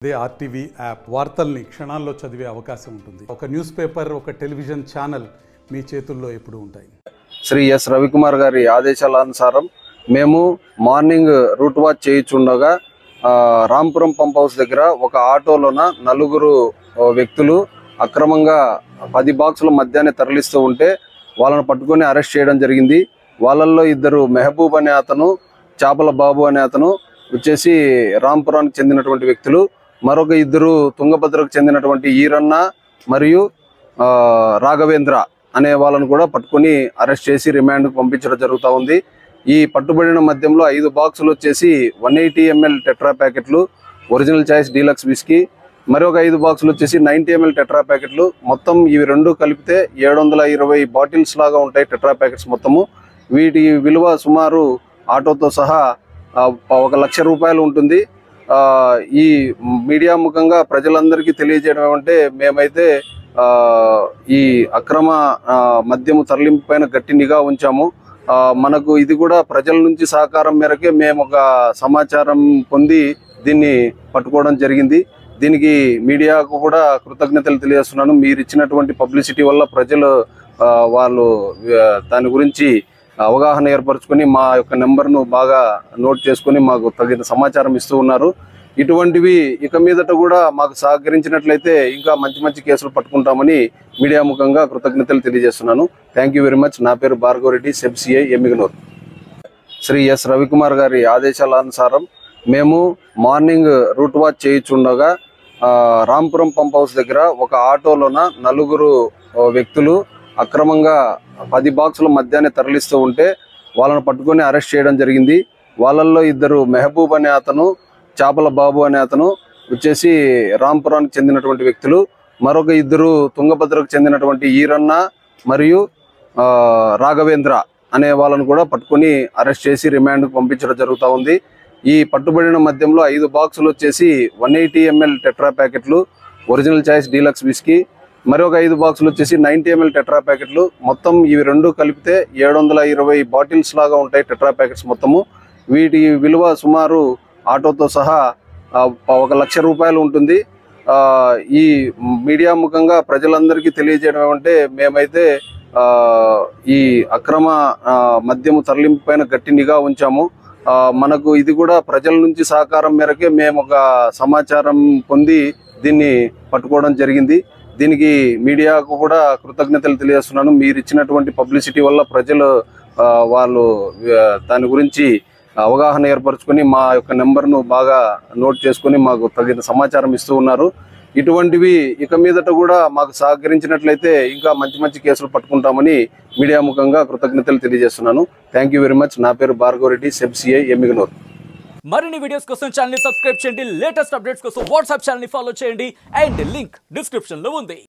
అదే RTV app వార్తల్ని క్షణాల్లో చదివే అవకాశం ఉంటుంది. ఒక న్యూస్ పేపర్, ఒక టెలివిజన్ ఛానల్ మీ చేతుల్లో ఎప్పుడూ ఉంటాయి. శ్రీ ఎస్ రవికుమార్ గారి ఆదేశాల అనుసారం మేము మార్నింగ్ రూట్ వాచ్ చేయించుండగా రాంపురం పంప్ హౌస్ దగ్గర ఒక ఆటోలోన నలుగురు వ్యక్తులు అక్రమంగా 10 బాక్సుల మద్యాన్ని తరలిస్తూ ఉంటే వాళ్ళని పట్టుకొని అరెస్ట్ చేయడం జరిగింది. వాళ్ళల్లో ఇద్దరు మెహబూబ్ అనే అతను, చాపల బాబు అనే అతను వచ్చేసి రాంపురానికి చెందినటువంటి వ్యక్తులు. మరొక ఇద్దరు తుంగభద్రకు చెందినటువంటి ఈరన్న మరియు రాఘవేంద్ర అనే వాళ్ళను కూడా పట్టుకొని అరెస్ట్ చేసి రిమాండ్కు పంపించడం జరుగుతూ ఉంది. ఈ పట్టుబడిన మద్యంలో 5 బాక్సులు వచ్చేసి 180 ml టెట్రా ప్యాకెట్లు, ఒరిజినల్ చాయిస్ డీలక్స్ విస్కీ, మరొక 5 బాక్సులు వచ్చేసి 90 ml టెట్రా ప్యాకెట్లు. మొత్తం ఇవి రెండు కలిపితే 720 బాటిల్స్ లాగా ఉంటాయి టెట్రా ప్యాకెట్స్ మొత్తము. వీటి విలువ సుమారు ఆటోతో సహా 1,00,000 రూపాయలు ఉంటుంది. ఈ మీడియా ముఖంగా ప్రజలందరికీ తెలియజేయడం ఏమంటే, మేమైతే ఈ అక్రమ మద్యము తరలింపు పైన గట్టి నిఘా ఉంచాము. మనకు ఇది కూడా ప్రజల నుంచి సహకారం మేరకే మేము ఒక సమాచారం పొంది దీన్ని పట్టుకోవడం జరిగింది. దీనికి మీడియాకు కూడా కృతజ్ఞతలు తెలియజేస్తున్నాను. మీరు ఇచ్చినటువంటి పబ్లిసిటీ వల్ల ప్రజలు వాళ్ళు దాని గురించి అవగాహన ఏర్పరచుకొని మా యొక్క నెంబర్ను బాగా నోట్ చేసుకొని మాకు తగిన సమాచారం ఇస్తూ ఉన్నారు. ఇటువంటివి ఇక మీదట కూడా మాకు సహకరించినట్లయితే ఇంకా మంచి మంచి కేసులు పట్టుకుంటామని మీడియా ముఖంగా కృతజ్ఞతలు తెలియజేస్తున్నాను. Thank you very much. నా పేరు భార్గవరెడ్డి, సెబ్సిఐ, ఎమ్మిగనూరు. శ్రీ ఎస్ రవికుమార్ గారి ఆదేశాల అనుసారం మేము మార్నింగ్ రూట్ వాచ్ చేయించుండగా రాంపురం పంప్ హౌస్ దగ్గర ఒక ఆటోలోన నలుగురు వ్యక్తులు అక్రమంగా 10 బాక్సుల మద్యాన్ని తరలిస్తూ ఉంటే వాళ్ళని పట్టుకొని అరెస్ట్ చేయడం జరిగింది. వాళ్ళల్లో ఇద్దరు మెహబూబ్ అనే అతను, చాపల బాబు అనే అతను వచ్చేసి రాంపురానికి చెందినటువంటి వ్యక్తులు. మరొక ఇద్దరు తుంగభద్రకు చెందినటువంటి ఈరన్న మరియు రాఘవేంద్ర అనే వాళ్ళను కూడా పట్టుకొని అరెస్ట్ చేసి రిమాండ్కు పంపించడం జరుగుతూ ఉంది. ఈ పట్టుబడిన మద్యంలో 5 బాక్సులు వచ్చేసి 180 ml టెట్రా ప్యాకెట్లు, ఒరిజినల్ చాయిస్ డీలక్స్ విస్కీ, మరొక 5 బాక్సులు వచ్చేసి 90 ml టెట్రా ప్యాకెట్లు. మొత్తం ఇవి రెండు కలిపితే 720 బాటిల్స్ లాగా ఉంటాయి టెట్రా ప్యాకెట్స్ మొత్తము. వీటి విలువ సుమారు ఆటోతో సహా 1,00,000 రూపాయలు ఉంటుంది. ఈ మీడియా ముఖంగా ప్రజలందరికీ తెలియజేయడం ఏమంటే, మేమైతే ఈ అక్రమ మద్యము తరలింపు పైన గట్టి నిఘా ఉంచాము. మనకు ఇది కూడా ప్రజల నుంచి సహకారం మేరకే మేము ఒక సమాచారం పొంది దీన్ని పట్టుకోవడం జరిగింది. దీనికి మీడియాకు కూడా కృతజ్ఞతలు తెలియజేస్తున్నాను. మీరు ఇచ్చినటువంటి పబ్లిసిటీ వల్ల ప్రజలు వాళ్ళు దాని గురించి అవగాహన ఏర్పరచుకొని మా యొక్క నెంబర్ను బాగా నోట్ చేసుకొని మాకు తగిన సమాచారం ఇస్తూ ఉన్నారు. ఇటువంటివి ఇక మీదట కూడా మాకు సహకరించినట్లయితే ఇంకా మంచి మంచి కేసులు పట్టుకుంటామని మీడియా ముఖంగా కృతజ్ఞతలు తెలియజేస్తున్నాను. Thank you very much. నా పేరు భార్గవరెడ్డి, సెబ్సిఐ, ఎమ్మిగనూరు. మరిన్ని వీడియోస్ కోసం ఛానల్ ని సబ్స్క్రైబ్ చేయండి. లేటెస్ట్ అప్డేట్స్ కోసం వాట్సాప్ ఛానల్ ని ఫాలో చేయండి. అండ్ లింక్ డిస్క్రిప్షన్ లో ఉంది.